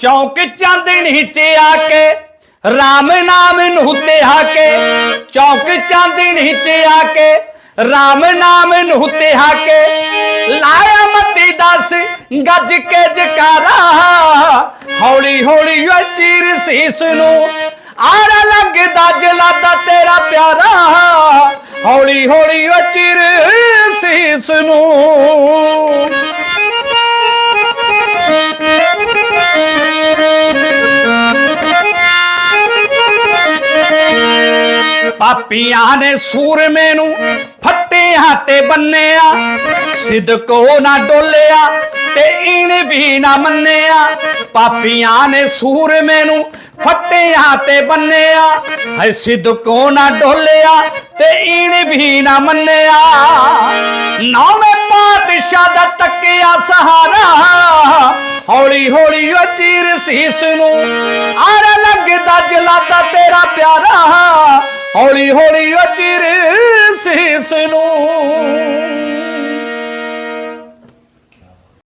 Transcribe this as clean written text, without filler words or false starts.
चौक चांदनी च आके राम नाम नूं तिहाके, चौक चांदनी च आके राम नाम नूं तिहाके, लाया मती 10 गज के जकारा, हौली हौली चीर सीस नूं आरा लगदा जलादा तेरा प्यारा, हौली हौली चीर सीस नूं। पापियां ने सूरमे नूं फट्टियां ते बन्निया, सिदको ना डोलिया ते इन भी ना मन्निया, पापियां ने सूरमे नूं फट्टियां ते बन्निया, है सिदको ना डोलिया ते इन भी ना मन्निया, नौवें पातशाह दा तकिया सहारा, हौली हौली चीर सीस नूं आरा लगदा जलादा तेरा प्यारा, हौली हौली चीर सीस नूं।